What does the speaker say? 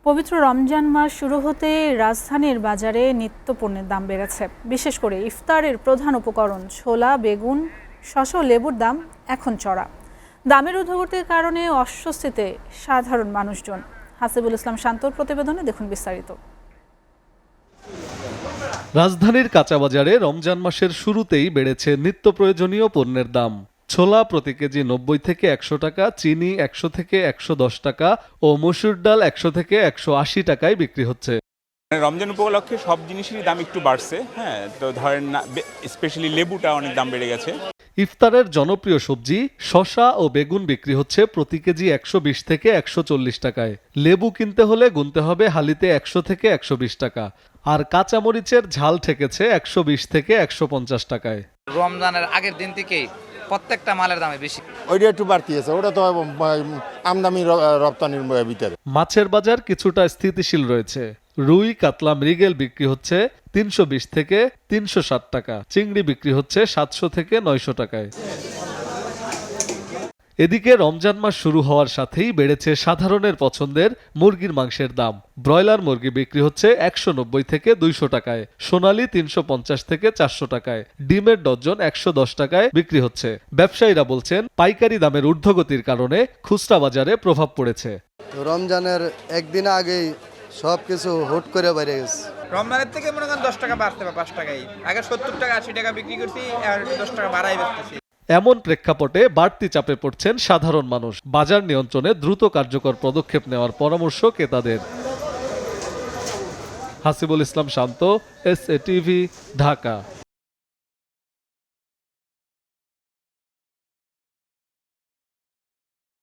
পবিত্র রমজান মাস শুরু হতে রাজধানীর বাজারে নিত্য পণ্যের দাম বেড়েছে। বিশেষ করে ইফতারের প্রধান উপকরণ ছোলা, বেগুন, শসা ও লেবুর দাম এখন চড়া। দামের ঊর্ধ্বগতির কারণে অস্বস্তিতে সাধারণ মানুষজন। হাসিবুল ইসলাম শান্তর প্রতিবেদনে দেখুন বিস্তারিত। রাজধানীর কাঁচাবাজারে রমজান মাসের শুরুতেই বেড়েছে নিত্য প্রয়োজনীয় পণ্যের দাম। ছোলা প্রতি কেজি 90 থেকে 100 টাকা, চিনি 100 থেকে 110 টাকা ও মসুর ডাল 100 থেকে 180 টাকায় বিক্রি হচ্ছে। রমজান উপলক্ষে সব জিনিসেরই দাম একটু বাড়ছে। তো ধরেন স্পেশালি লেবুটা অনেক দাম বেড়ে গেছে। ইফতারের জনপ্রিয় সবজি শসা ও বেগুন বিক্রি হচ্ছে প্রতি কেজি 120 থেকে 140 টাকায়। লেবু কিনতে হলে গুনতে হবে হালিতে 100 থেকে 120 টাকা। আর কাঁচামরিচের ঝাল ঠেকেছে 120 থেকে 150 টাকায়। রমজানের আগের দিন থেকেই প্রত্যেকটা মালের দামে বেশি। ওইটা একটু বাড়তি আছে, ওটা তো আমদানি রপ্তানির ভিতরে। মাছের বাজার কিছুটা স্থিতিশীল রয়েছে। রুই, কাতলা, মৃগেল বিক্রি হচ্ছে 320 থেকে 360 টাকা। চিংড়ি বিক্রি হচ্ছে 700 থেকে 900 টাকায়। এদিকে রমজান মাস শুরু হওয়ার সাথেই বেড়েছে সাধারণের পছন্দের মুরগির মাংসের দাম। ব্রয়লার মুরগি বিক্রি হচ্ছে 190 থেকে 200 টাকায়, সোনালী 350 থেকে 400 টাকায়, ডিমের ডজন 110 টাকায় বিক্রি হচ্ছে। ব্যবসায়ীরা বলছেন পাইকারি দামের ঊর্ধ্বগতির কারণে খুচরা বাজারে প্রভাব পড়েছে। রমজানের একদিন আগেই সবকিছু হুট করে বেড়ে গেছে। রমজানের থেকে মনে করেন 10 টাকা বাড়তে বা 5 টাকাই। আগে 70 টাকা 80 টাকা বিক্রি করছি, আর 10 টাকা বাড়াই বেচতেছি। এমন প্রেক্ষাপটে বাড়তি চাপে পড়ছেন সাধারণ মানুষ। বাজার নিয়ন্ত্রণে দ্রুত কার্যকর পদক্ষেপ নেওয়ার পরামর্শ ক্রেতাদের। হাসিবুল ইসলাম শান্ত, SA TV, ঢাকা।